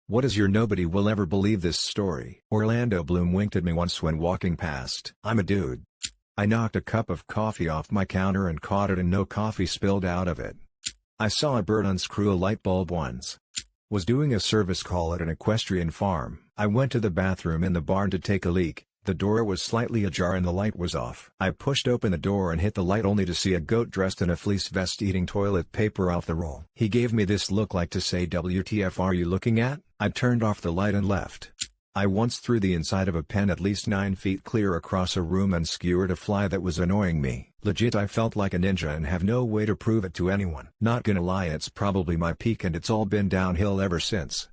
What is your nobody will ever believe this story? Orlando Bloom winked at me once when walking past. I'm a dude. I knocked a cup of coffee off my counter and caught it and no coffee spilled out of it. I saw a bird unscrew a light bulb once. Was doing a service call at an equestrian farm. I went to the bathroom in the barn to take a leak. The door was slightly ajar and the light was off. I pushed open the door and hit the light only to see a goat dressed in a fleece vest eating toilet paper off the roll. He gave me this look like to say, "WTF are you looking at?" I turned off the light and left. I once threw the inside of a pen at least 9 feet clear across a room and skewered a fly that was annoying me. Legit, I felt like a ninja and have no way to prove it to anyone. Not gonna lie, it's probably my peak and it's all been downhill ever since.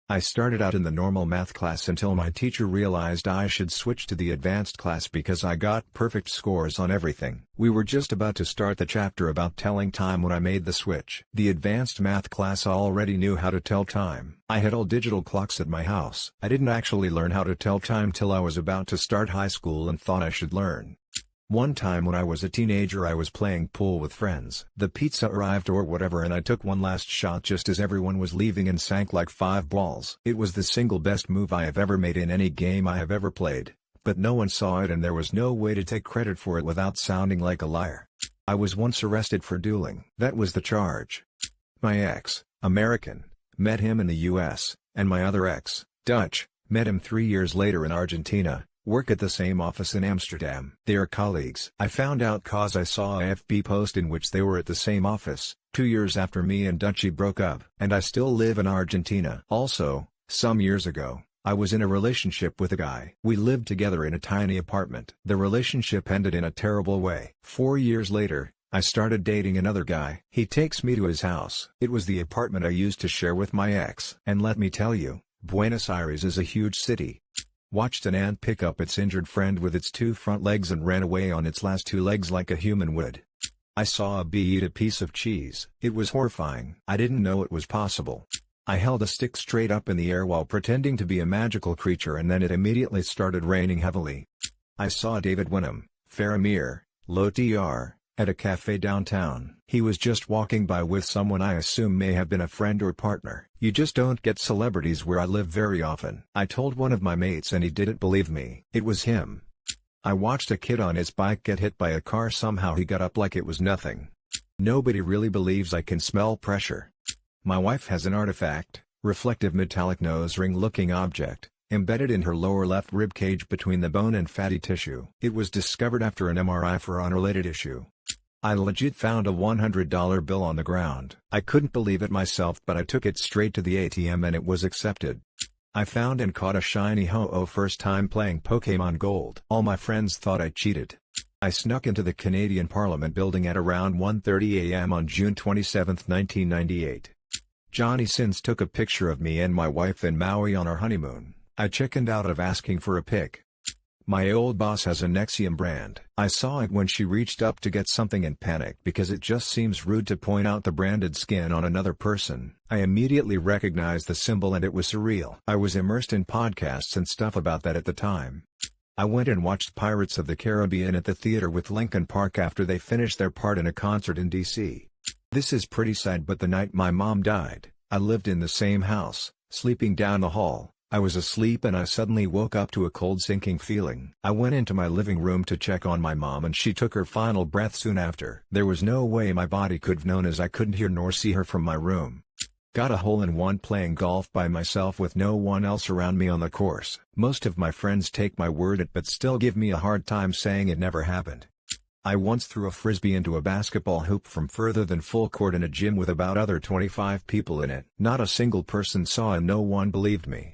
I started out in the normal math class until my teacher realized I should switch to the advanced class because I got perfect scores on everything. We were just about to start the chapter about telling time when I made the switch. The advanced math class already knew how to tell time. I had all digital clocks at my house. I didn't actually learn how to tell time till I was about to start high school and thought I should learn. One time when I was a teenager I was playing pool with friends. The pizza arrived or whatever and I took one last shot just as everyone was leaving and sank like 5 balls. It was the single best move I have ever made in any game I have ever played, but no one saw it and there was no way to take credit for it without sounding like a liar. I was once arrested for dueling. That was the charge. My ex, American, met him in the US, and my other ex, Dutch, met him 3 years later in Argentina. Work at the same office in Amsterdam. They are colleagues. I found out cause I saw a FB post in which they were at the same office, 2 years after me and Dutchie broke up. And I still live in Argentina. Also, some years ago, I was in a relationship with a guy. We lived together in a tiny apartment. The relationship ended in a terrible way. 4 years later, I started dating another guy. He takes me to his house. It was the apartment I used to share with my ex. And let me tell you, Buenos Aires is a huge city. Watched an ant pick up its injured friend with its 2 front legs and ran away on its last 2 legs like a human would. I saw a bee eat a piece of cheese. It was horrifying. I didn't know it was possible. I held a stick straight up in the air while pretending to be a magical creature and then it immediately started raining heavily. I saw David Wenham, Faramir, Lotr, at a cafe downtown. He was just walking by with someone I assume may have been a friend or partner. You just don't get celebrities where I live very often. I told one of my mates and he didn't believe me. It was him. I watched a kid on his bike get hit by a car. Somehow he got up like it was nothing. Nobody really believes I can smell pressure. My wife has an artifact, reflective metallic nose ring looking object, embedded in her lower left rib cage between the bone and fatty tissue. It was discovered after an MRI for unrelated issue. I legit found a $100 bill on the ground. I couldn't believe it myself but I took it straight to the ATM and it was accepted. I found and caught a shiny ho-oh first time playing Pokemon Gold. All my friends thought I cheated. I snuck into the Canadian Parliament building at around 1:30 a.m. on June 27, 1998. Johnny Sins took a picture of me and my wife in Maui on our honeymoon. I chickened out of asking for a pic. My old boss has a Nexium brand. I saw it when she reached up to get something and panicked because it just seems rude to point out the branded skin on another person. I immediately recognized the symbol and it was surreal. I was immersed in podcasts and stuff about that at the time. I went and watched Pirates of the Caribbean at the theater with Linkin Park after they finished their part in a concert in DC. This is pretty sad but the night my mom died, I lived in the same house, sleeping down the hall. I was asleep and I suddenly woke up to a cold sinking feeling. I went into my living room to check on my mom and she took her final breath soon after. There was no way my body could have known as I couldn't hear nor see her from my room. Got a hole-in-one playing golf by myself with no one else around me on the course. Most of my friends take my word at but still give me a hard time saying it never happened. I once threw a frisbee into a basketball hoop from further than full court in a gym with about other 25 people in it. Not a single person saw and no one believed me.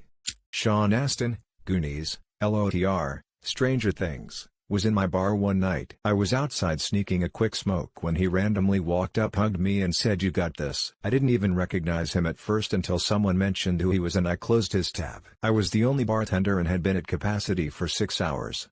Sean Astin, Goonies, LOTR, Stranger Things, was in my bar one night. I was outside sneaking a quick smoke when he randomly walked up, hugged me and said, "You got this." I didn't even recognize him at first until someone mentioned who he was and I closed his tab. I was the only bartender and had been at capacity for 6 hours.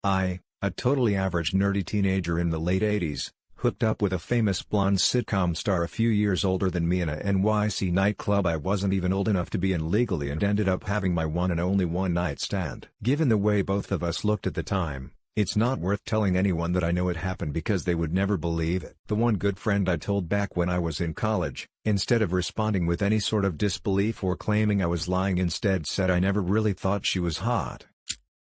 I, a totally average nerdy teenager in the late 80s, hooked up with a famous blonde sitcom star a few years older than me in a NYC nightclub I wasn't even old enough to be in legally and ended up having my one and only one night stand. Given the way both of us looked at the time, It's not worth telling anyone that I know it happened because they would never believe it. The one good friend I told back when I was in college, instead of responding with any sort of disbelief or claiming I was lying, instead said I never really thought she was hot.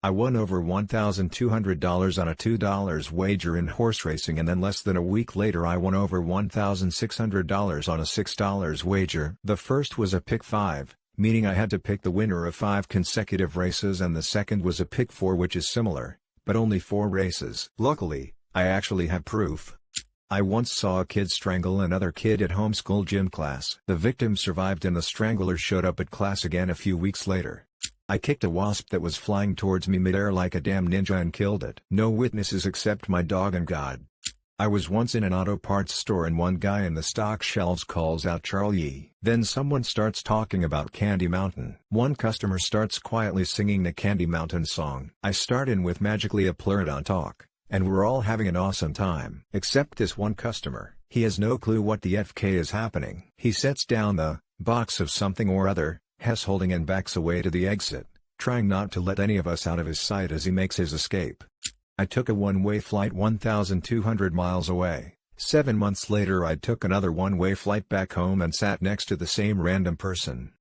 I won over $1,200 on a $2 wager in horse racing, and then less than a week later I won over $1,600 on a $6 wager. The first was a pick 5, meaning I had to pick the winner of 5 consecutive races, and the second was a pick 4, which is similar, but only 4 races. Luckily, I actually have proof. I once saw a kid strangle another kid at homeschool gym class. The victim survived and the strangler showed up at class again a few weeks later. I kicked a wasp that was flying towards me midair like a damn ninja and killed it. No witnesses except my dog and God. I was once in an auto parts store and one guy in the stock shelves calls out "Charlie." Then someone starts talking about Candy Mountain. One customer starts quietly singing the Candy Mountain song. I start in with magically a plurd on talk, and we're all having an awesome time. Except this one customer. He has no clue what the FK is happening. He sets down the box of something or other, Hess holding, and backs away to the exit, trying not to let any of us out of his sight as he makes his escape. I took a one-way flight 1,200 miles away. 7 months later I took another one-way flight back home and sat next to the same random person.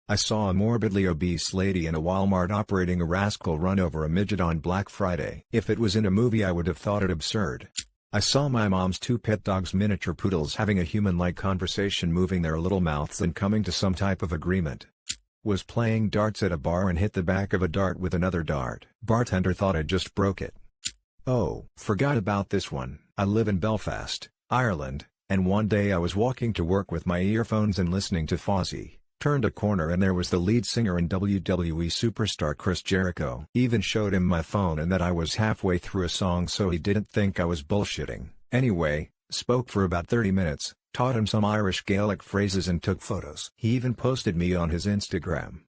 I saw a morbidly obese lady in a Walmart operating a rascal run over a midget on Black Friday. If it was in a movie I would have thought it absurd. I saw my mom's 2 pet dogs, miniature poodles, having a human-like conversation, moving their little mouths and coming to some type of agreement. Was playing darts at a bar and hit the back of a dart with another dart. Bartender thought I just broke it. Oh, forgot about this one. I live in Belfast, Ireland, and one day I was walking to work with my earphones and listening to Fozzy. Turned a corner and there was the lead singer and WWE superstar Chris Jericho. Even showed him my phone and that I was halfway through a song so he didn't think I was bullshitting. Anyway, spoke for about 30 minutes. Taught him some Irish Gaelic phrases and took photos. He even posted me on his Instagram.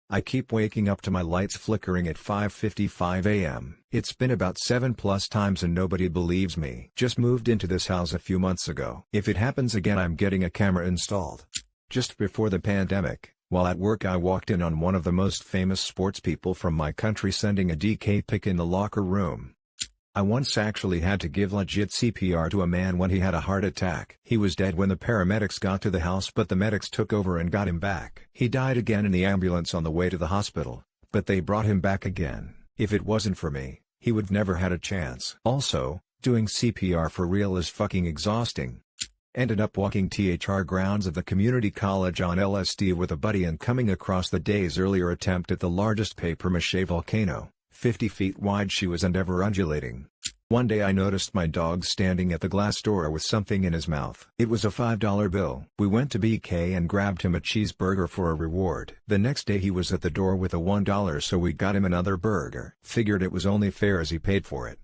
I keep waking up to my lights flickering at 5:55 a.m. It's been about 7+ times and nobody believes me. Just moved into this house a few months ago. If it happens again I'm getting a camera installed. Just before the pandemic, while at work I walked in on one of the most famous sports people from my country sending a DK pic in the locker room. I once actually had to give legit CPR to a man when he had a heart attack. He was dead when the paramedics got to the house, but the medics took over and got him back. He died again in the ambulance on the way to the hospital, but they brought him back again. If it wasn't for me, he would never had a chance. Also, doing CPR for real is fucking exhausting. Ended up walking THR grounds of the community college on LSD with a buddy and coming across the day's earlier attempt at the largest papier-mâché volcano. 50 feet wide she was and ever undulating. One day I noticed my dog standing at the glass door with something in his mouth. It was a $5 bill. We went to BK and grabbed him a cheeseburger for a reward. The next day he was at the door with a $1, so we got him another burger. Figured it was only fair as he paid for it.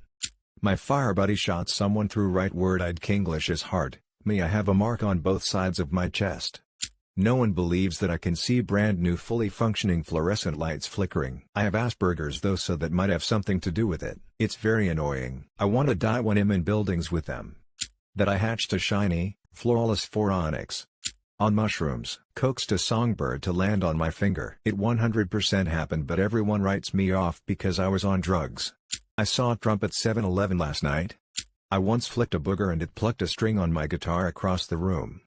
My fire buddy shot someone through right word-eyed Kinglish is hard. Me, I have a mark on both sides of my chest. No one believes that I can see brand new fully functioning fluorescent lights flickering. I have Asperger's though, so that might have something to do with it. It's very annoying. I want to die when I'm in buildings with them. That I hatched a shiny, flawless 4 onyx. On mushrooms, coaxed a songbird to land on my finger. It 100% happened, but everyone writes me off because I was on drugs. I saw Trump at 7-Eleven last night. I once flicked a booger and it plucked a string on my guitar across the room.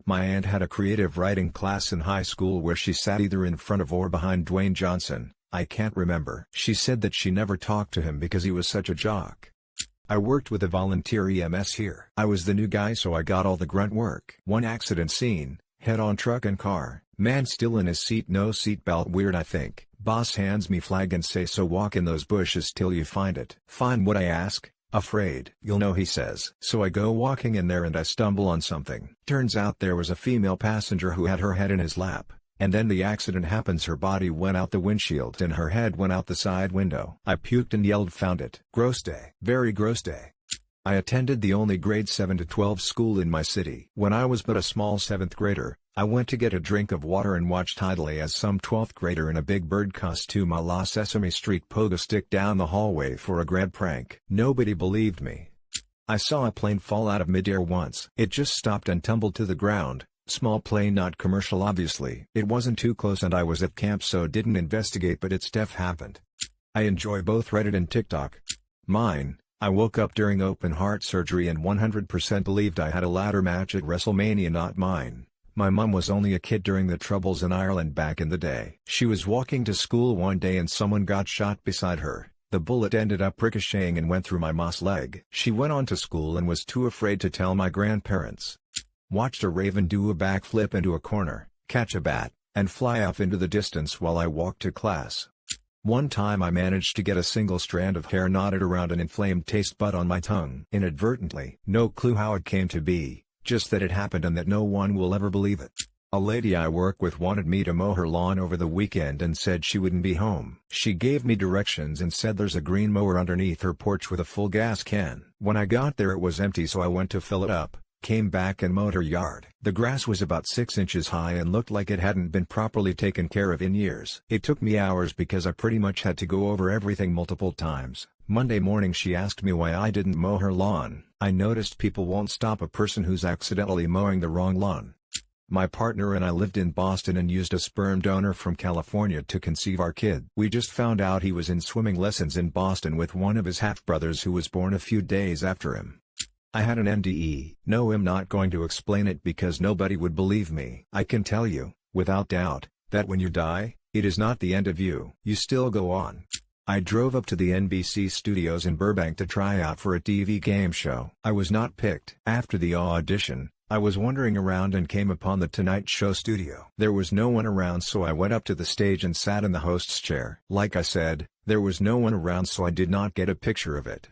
My aunt had a creative writing class in high school where she sat either in front of or behind Dwayne Johnson, I can't remember. She said that she never talked to him because he was such a jock. I worked with a volunteer EMS here. I was the new guy so I got all the grunt work. One accident scene, head-on truck and car, man still in his seat, no seatbelt, weird I think. Boss hands me flag and say so walk in those bushes till you find it. Find what I ask? Afraid. You'll know, he says. So I go walking in there and I stumble on something. Turns out there was a female passenger who had her head in his lap, and then the accident happens, her body went out the windshield and her head went out the side window. I puked and yelled found it. Gross day. Very gross day. I attended the only grade 7 to 12 school in my city. When I was but a small 7th grader, I went to get a drink of water and watched idly as some 12th grader in a Big Bird costume a la Sesame Street pulled a stick down the hallway for a grad prank. Nobody believed me. I saw a plane fall out of midair once. It just stopped and tumbled to the ground. Small plane, not commercial obviously. It wasn't too close and I was at camp so didn't investigate, but it stuff happened. I enjoy both Reddit and TikTok. Mine, I woke up during open heart surgery and 100% believed I had a ladder match at WrestleMania. Not mine. My mum was only a kid during the Troubles in Ireland back in the day. She was walking to school one day and someone got shot beside her. The bullet ended up ricocheting and went through my ma's leg. She went on to school and was too afraid to tell my grandparents. Watched a raven do a backflip into a corner, catch a bat, and fly off into the distance while I walked to class. One time I managed to get a single strand of hair knotted around an inflamed taste bud on my tongue. Inadvertently. No clue how it came to be, just that it happened and that no one will ever believe it. A lady I work with wanted me to mow her lawn over the weekend and said she wouldn't be home. She gave me directions and said there's a green mower underneath her porch with a full gas can. When I got there it was empty, so I went to fill it up, came back and mowed her yard. The grass was about 6 inches high and looked like it hadn't been properly taken care of in years. It took me hours because I pretty much had to go over everything multiple times. Monday morning she asked me why I didn't mow her lawn. I noticed people won't stop a person who's accidentally mowing the wrong lawn. My partner and I lived in Boston and used a sperm donor from California to conceive our kid. We just found out he was in swimming lessons in Boston with one of his half-brothers who was born a few days after him. I had an NDE. No, I'm not going to explain it because nobody would believe me. I can tell you, without doubt, that when you die, it is not the end of you. You still go on. I drove up to the NBC studios in Burbank to try out for a TV game show. I was not picked. After the audition, I was wandering around and came upon the Tonight Show studio. There was no one around, so I went up to the stage and sat in the host's chair. Like I said, there was no one around, so I did not get a picture of it.